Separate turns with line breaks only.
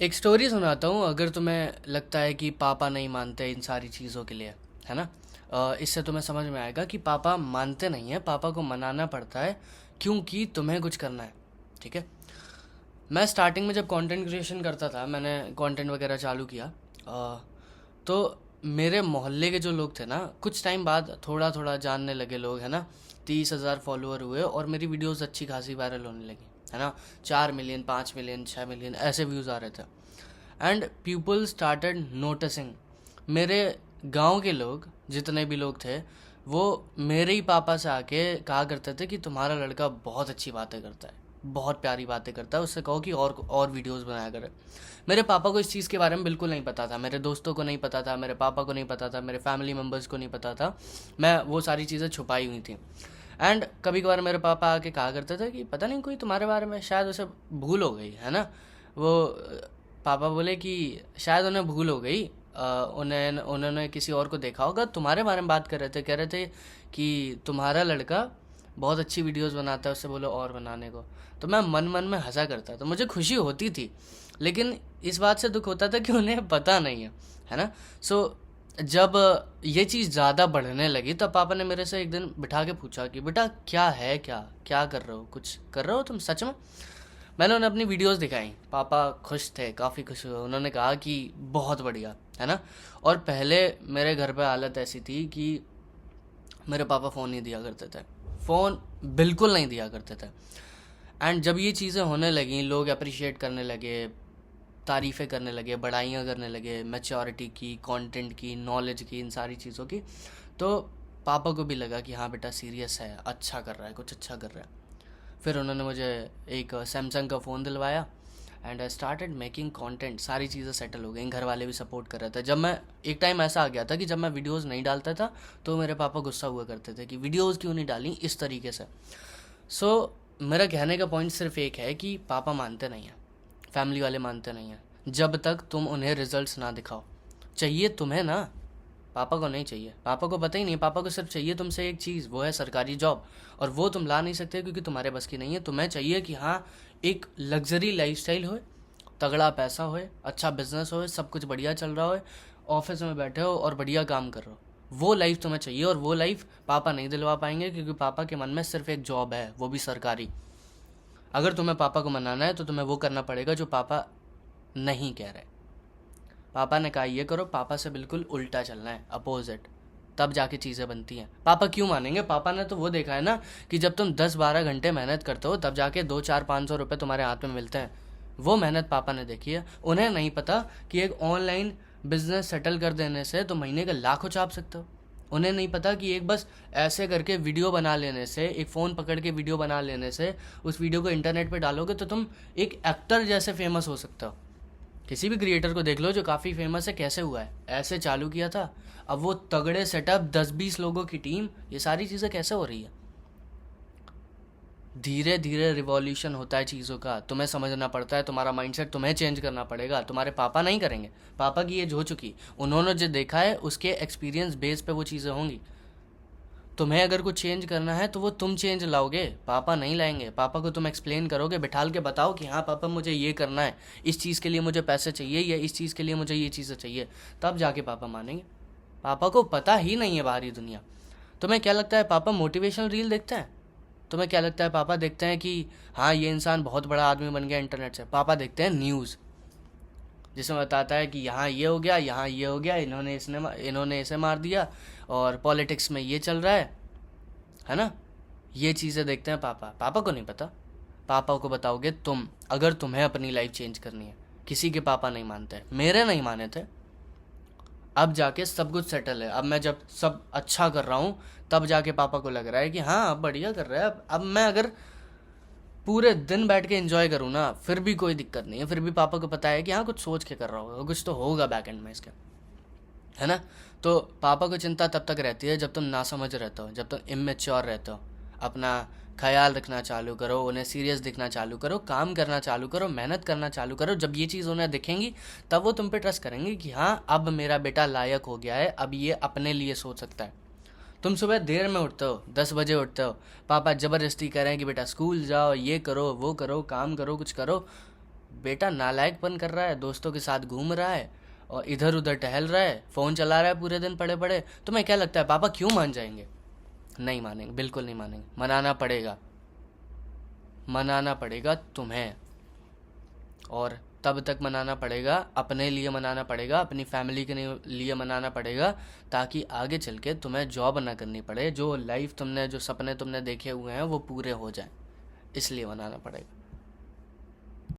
एक स्टोरी सुनाता हूँ अगर तुम्हें लगता है कि पापा नहीं मानते इन सारी चीज़ों के लिए, है ना। इससे तुम्हें समझ में आएगा कि पापा मानते नहीं हैं, पापा को मनाना पड़ता है क्योंकि तुम्हें कुछ करना है। ठीक है। मैं स्टार्टिंग में जब कंटेंट क्रिएशन करता था, मैंने कंटेंट वगैरह चालू किया, तो मेरे मोहल्ले के जो लोग थे ना, कुछ टाइम बाद थोड़ा थोड़ा जानने लगे लोग, है ना। 30,000 फॉलोअर हुए और मेरी वीडियोस अच्छी खासी वायरल होने लगी, है ना। 4 मिलियन, 5 मिलियन, 6 मिलियन ऐसे व्यूज़ आ रहे थे। And people started noticing. मेरे गांव के लोग, जितने भी लोग थे, वो मेरे ही पापा से आके कहा करते थे कि तुम्हारा लड़का बहुत अच्छी बातें करता है, बहुत प्यारी बातें करता है, उससे कहो कि और वीडियोस बनाया करे। मेरे पापा को इस चीज़ के बारे में बिल्कुल नहीं पता था, मेरे दोस्तों को नहीं पता था, मेरे पापा को नहीं पता था, मेरे फैमिली मेम्बर्स को नहीं पता था। मैं वो सारी चीज़ें छुपाई हुई थी। एंड कभी कभार मेरे पापा आके कहा करते थे कि पता नहीं कोई तुम्हारे बारे में शायद उसे भूल हो गई, है ना। वो पापा बोले कि शायद उन्हें भूल हो गई, उन्होंने किसी और को देखा होगा, तुम्हारे बारे में बात कर रहे थे, कह रहे थे कि तुम्हारा लड़का बहुत अच्छी वीडियोस बनाता है, उससे बोलो और बनाने को। तो मैं मन मन में हंसा करता था, मुझे खुशी होती थी, लेकिन इस बात से दुख होता था कि उन्हें पता नहीं है ना। सो जब ये चीज़ ज़्यादा बढ़ने लगी तब पापा ने मेरे से एक दिन बिठा के पूछा कि बेटा क्या है, क्या क्या कर रहे हो, कुछ कर रहे हो तुम सच में। मैंने उन्हें अपनी वीडियोस दिखाई, पापा खुश थे, काफ़ी खुश हुए, उन्होंने कहा कि बहुत बढ़िया, है ना। और पहले मेरे घर पे हालत ऐसी थी कि मेरे पापा फ़ोन नहीं दिया करते थे, फ़ोन बिल्कुल नहीं दिया करते थे। एंड जब ये चीज़ें होने लगी, लोग अप्रिशिएट करने लगे, तारीफ़ें करने लगे, बड़ाइयाँ करने लगे, मैच्योरिटी की, कंटेंट की, नॉलेज की, इन सारी चीज़ों की, तो पापा को भी लगा कि हाँ बेटा सीरियस है, अच्छा कर रहा है, कुछ अच्छा कर रहा है। फिर उन्होंने मुझे एक सैमसंग का फ़ोन दिलवाया and I started making content. सारी चीज़ें सेटल हो गई, घर वाले भी सपोर्ट कर रहे थे। जब मैं एक टाइम ऐसा आ गया था कि जब मैं वीडियोस नहीं डालता था तो मेरे पापा गुस्सा हुआ करते थे कि वीडियोस क्यों नहीं डाली इस तरीके से। सो मेरा कहने का पॉइंट सिर्फ एक है कि पापा मानते नहीं हैं, फैमिली वाले मानते नहीं हैं, जब तक तुम उन्हें रिजल्ट्स ना दिखाओ। चाहिए तुम्हें ना, पापा को नहीं चाहिए। पापा को पता ही नहीं, पापा को सिर्फ चाहिए तुमसे एक चीज़, वो है सरकारी जॉब, और वो तुम ला नहीं सकते क्योंकि तुम्हारे बस की नहीं है। तुम्हें चाहिए कि हाँ एक लग्जरी लाइफस्टाइल हो, तगड़ा पैसा हो, अच्छा बिजनेस हो, सब कुछ बढ़िया चल रहा हो, ऑफिस में बैठे हो और बढ़िया काम कर रहे हो। वो लाइफ तुम्हें चाहिए और वो लाइफ पापा नहीं दिलवा पाएंगे क्योंकि पापा के मन में सिर्फ एक जॉब है, वो भी सरकारी। अगर तुम्हें पापा को मनाना है तो तुम्हें वो करना पड़ेगा जो पापा नहीं कह रहे। पापा ने कहा ये करो, पापा से बिल्कुल उल्टा चलना है, अपोजिट, तब जाके चीज़ें बनती हैं। पापा क्यों मानेंगे, पापा ने तो वो देखा है ना कि जब तुम 10-12 घंटे मेहनत करते हो तब जाके 2, 4, 500 रुपये तुम्हारे हाथ में मिलते हैं। वो मेहनत पापा ने देखी है। उन्हें नहीं पता कि एक ऑनलाइन बिजनेस सेटल कर देने से तो महीने के लाखों छाप सकते हो। उन्हें नहीं पता कि एक बस ऐसे करके वीडियो बना लेने से, एक फ़ोन पकड़ के वीडियो बना लेने से, उस वीडियो को इंटरनेट पे डालोगे तो तुम एक एक्टर जैसे फेमस हो सकते हो। किसी भी क्रिएटर को देख लो जो काफ़ी फेमस है, कैसे हुआ है, ऐसे चालू किया था, अब वो तगड़े सेटअप, 10-20 लोगों की टीम, ये सारी चीज़ें कैसे हो रही है। धीरे धीरे रिवॉल्यूशन होता है चीज़ों का, तुम्हें समझना पड़ता है, तुम्हारा माइंडसेट तुम्हें चेंज करना पड़ेगा, तुम्हारे पापा नहीं करेंगे। पापा की एज हो चुकी, उन्होंने जो देखा है उसके एक्सपीरियंस बेस पे वो चीज़ें होंगी। तुम्हें अगर कुछ चेंज करना है तो वो तुम चेंज लाओगे, पापा नहीं लाएंगे। पापा को तुम एक्सप्लेन करोगे, बिठाल के बताओ कि हाँ पापा मुझे ये करना है, इस चीज़ के लिए मुझे पैसे चाहिए या इस चीज़ के लिए मुझे ये चीज़ें चाहिए, तब जाके पापा मानेंगे। पापा को पता ही नहीं है बाहरी दुनिया। तुम्हें क्या लगता है पापा मोटिवेशनल रील देखते हैं? तुम्हें क्या लगता है पापा देखते हैं कि हाँ ये इंसान बहुत बड़ा आदमी बन गया इंटरनेट से? पापा देखते हैं न्यूज़, जिसमें बताता है कि यहाँ ये हो गया, यहाँ ये हो गया, इन्होंने इसे मार दिया, और पॉलिटिक्स में ये चल रहा है ना। ये चीज़ें देखते हैं पापा। पापा को नहीं पता। पापा को बताओगे तुम, अगर तुम्हें अपनी लाइफ चेंज करनी है। किसी के पापा नहीं मानते, मेरे नहीं माने थे, अब जाके सब कुछ सेटल है। अब मैं जब सब अच्छा कर रहा हूँ तब जाके पापा को लग रहा है कि हाँ अब बढ़िया कर रहा है। अब मैं अगर पूरे दिन बैठ के एंजॉय करूँ ना फिर भी कोई दिक्कत नहीं है, फिर भी पापा को पता है कि हाँ कुछ सोच के कर रहा होगा, कुछ तो होगा बैक एंड में इसके, है ना। तो पापा को चिंता तब तक रहती है जब तुम नासमझ रहते हो, जब तुम इमेच्योर रहते हो। अपना ख्याल रखना चालू करो, उन्हें सीरियस दिखना चालू करो, काम करना चालू करो, मेहनत करना चालू करो। जब ये चीज़ उन्हें दिखेंगी तब वो तुम पे ट्रस्ट करेंगे कि हाँ अब मेरा बेटा लायक हो गया है, अब ये अपने लिए सोच सकता है। तुम सुबह देर में उठते हो, 10 बजे उठते हो, पापा ज़बरदस्ती कह रहे हैं कि बेटा स्कूल जाओ, ये करो वो करो, काम करो, कुछ करो, बेटा नालायकपन कर रहा है, दोस्तों के साथ घूम रहा है और इधर उधर टहल रहा है, फ़ोन चला रहा है पूरे दिन पड़े पड़े, तुम्हें क्या लगता है पापा क्यों मान जाएंगे? नहीं मानेंगे, बिल्कुल नहीं मानेंगे। मनाना पड़ेगा, मनाना पड़ेगा तुम्हें। और तब तक मनाना पड़ेगा, अपने लिए मनाना पड़ेगा, अपनी फैमिली के लिए मनाना पड़ेगा, ताकि आगे चल के तुम्हें जॉब ना करनी पड़े, जो लाइफ तुमने, जो सपने तुमने देखे हुए हैं वो पूरे हो जाएं, इसलिए मनाना पड़ेगा।